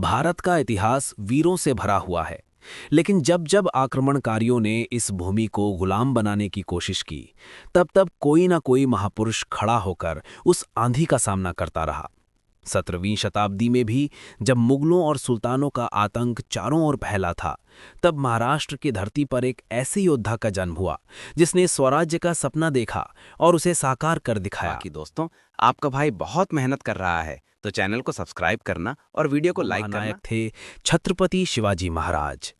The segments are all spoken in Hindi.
भारत का इतिहास वीरों से भरा हुआ है। लेकिन जब जब आक्रमणकारियों ने इस भूमि को गुलाम बनाने की कोशिश की, तब तब कोई ना कोई महापुरुष खड़ा होकर उस आंधी का सामना करता रहा। 17वीं शताब्दी में भी जब मुगलों और सुल्तानों का आतंक चारों ओर फैला था, तब महाराष्ट्र की धरती पर एक ऐसे योद्धा का जन्म हुआ जिसने स्वराज्य का सपना देखा और उसे साकार कर दिखाया। बाकी दोस्तों, आपका भाई बहुत मेहनत कर रहा है, तो चैनल को सब्सक्राइब करना और वीडियो को लाइक महानायक करना। थे छत्रपति शिवाजी महाराज।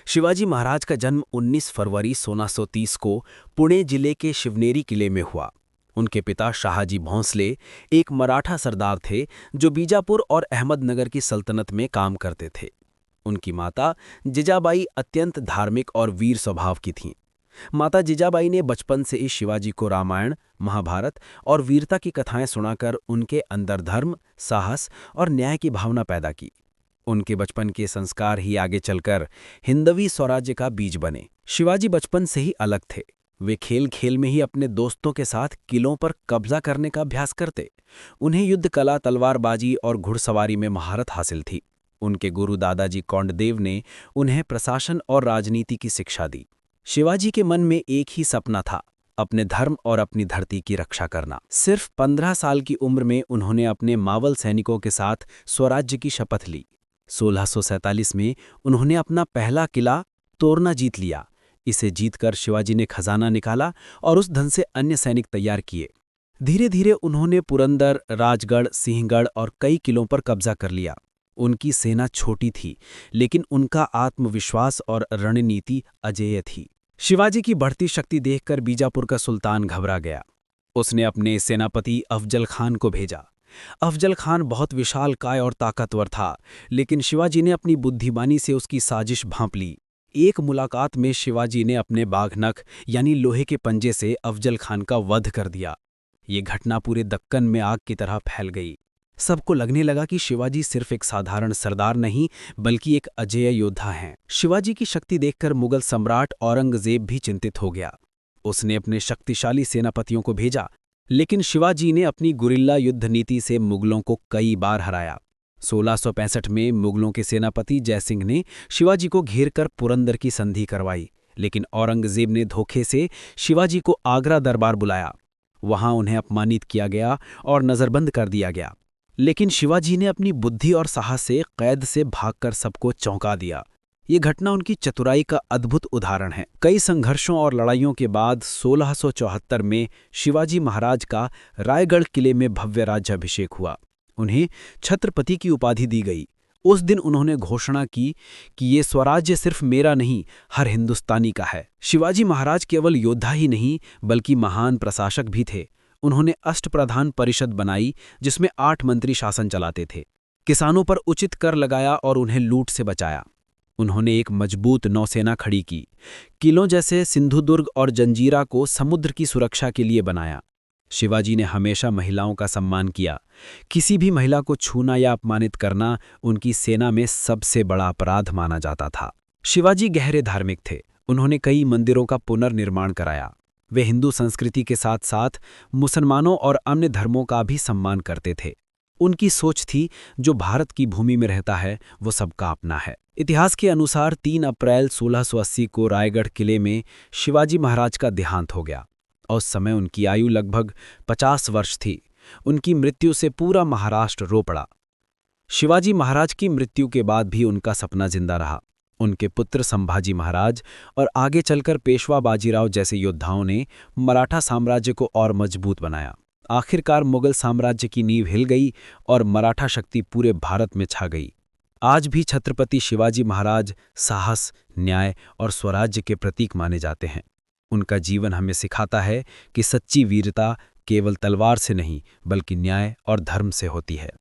शिवाजी महाराज का जन्म 19 फरवरी 1630 को पुणे जिले के शिवनेरी किले में हुआ। उनके पिता शाहजी भोंसले एक मराठा सरदार थे जो बीजापुर और अहमदनगर की सल्तनत में काम करते थे। उनकी माता जिजाबाई अत्यंत धार्मिक और वीर स्वभाव की थीं। माता जिजाबाई ने बचपन से ही शिवाजी को रामायण, महाभारत और वीरता की कथाएं सुनाकर उनके अंदर धर्म, साहस और न्याय की भावना पैदा की। उनके बचपन के संस्कार ही आगे चलकर हिंदवी स्वराज्य का बीज बने। शिवाजी बचपन से ही अलग थे। वे खेल खेल में ही अपने दोस्तों के साथ किलों पर कब्जा करने का अभ्यास करते। उन्हें युद्ध कला, तलवारबाजी और घुड़सवारी में महारत हासिल थी। उनके गुरु दादाजी कौंडदेव ने उन्हें प्रशासन और राजनीति की शिक्षा दी। शिवाजी के मन में एक ही सपना था, अपने धर्म और अपनी धरती की रक्षा करना। सिर्फ 15 साल की उम्र में उन्होंने अपने मावल सैनिकों के साथ स्वराज्य की शपथ ली। 1647 में उन्होंने अपना पहला किला तोरना जीत लिया। इसे जीतकर शिवाजी ने खजाना निकाला और उस धन से अन्य सैनिक तैयार किए। धीरे धीरे उन्होंने पुरंदर, राजगढ़, सिंहगढ़ और कई किलों पर कब्जा कर लिया। उनकी सेना छोटी थी, लेकिन उनका आत्मविश्वास और रणनीति अजेय थी। शिवाजी की बढ़ती शक्ति देखकर बीजापुर का सुल्तान घबरा गया। उसने अपने सेनापति अफजल खान को भेजा। अफजल खान बहुत विशालकाय और ताकतवर था, लेकिन शिवाजी ने अपनी बुद्धिमानी से उसकी साजिश भांप ली। एक मुलाकात में शिवाजी ने अपने बाघनख यानी लोहे के पंजे से अफजल खान का वध कर दिया। ये घटना पूरे दक्कन में आग की तरह फैल गई। सबको लगने लगा कि शिवाजी सिर्फ एक साधारण सरदार नहीं, बल्कि एक अजेय योद्धा हैं। शिवाजी की शक्ति देखकर मुगल सम्राट औरंगजेब भी चिंतित हो गया। उसने अपने शक्तिशाली सेनापतियों को भेजा, लेकिन शिवाजी ने अपनी गुरिल्ला युद्ध नीति से मुगलों को कई बार हराया। 1665 में मुगलों के सेनापति जयसिंह ने शिवाजी को घेरकर पुरंदर की संधि करवाई, लेकिन औरंगजेब ने धोखे से शिवाजी को आगरा दरबार बुलाया। वहां उन्हें अपमानित किया गया और नजरबंद कर दिया गया। लेकिन शिवाजी ने अपनी बुद्धि और साहस से कैद से भागकर सबको चौंका दिया। ये घटना उनकी चतुराई का अद्भुत उदाहरण है। कई संघर्षों और लड़ाइयों के बाद 1674 में शिवाजी महाराज का रायगढ़ किले में भव्य राज्याभिषेक हुआ। उन्हें छत्रपति की उपाधि दी गई। उस दिन उन्होंने घोषणा की कि ये स्वराज्य सिर्फ मेरा नहीं, हर हिंदुस्तानी का है। शिवाजी महाराज केवल योद्धा ही नहीं, बल्कि महान प्रशासक भी थे। उन्होंने अष्टप्रधान परिषद बनाई, जिसमें 8 मंत्री शासन चलाते थे। किसानों पर उचित कर लगाया और उन्हें लूट से बचाया। उन्होंने एक मजबूत नौसेना खड़ी की। किलों जैसे सिंधुदुर्ग और जंजीरा को समुद्र की सुरक्षा के लिए बनाया। शिवाजी ने हमेशा महिलाओं का सम्मान किया। किसी भी महिला को छूना या अपमानित करना उनकी सेना में सबसे बड़ा अपराध माना जाता था। शिवाजी गहरे धार्मिक थे। उन्होंने कई मंदिरों का पुनर्निर्माण कराया। वे हिंदू संस्कृति के साथ साथ मुसलमानों और अन्य धर्मों का भी सम्मान करते थे। उनकी सोच थी, जो भारत की भूमि में रहता है वो सबका अपना है। इतिहास के अनुसार 3 अप्रैल 1680 को रायगढ़ किले में शिवाजी महाराज का देहांत हो गया। उस समय उनकी आयु लगभग 50 वर्ष थी। उनकी मृत्यु से पूरा महाराष्ट्र रो पड़ा। शिवाजी महाराज की मृत्यु के बाद भी उनका सपना जिंदा रहा। उनके पुत्र संभाजी महाराज और आगे चलकर पेशवा बाजीराव जैसे योद्धाओं ने मराठा साम्राज्य को और मजबूत बनाया। आखिरकार मुगल साम्राज्य की नींव हिल गई और मराठा शक्ति पूरे भारत में छा गई। आज भी छत्रपति शिवाजी महाराज साहस, न्याय और स्वराज्य के प्रतीक माने जाते हैं। उनका जीवन हमें सिखाता है कि सच्ची वीरता केवल तलवार से नहीं, बल्कि न्याय और धर्म से होती है।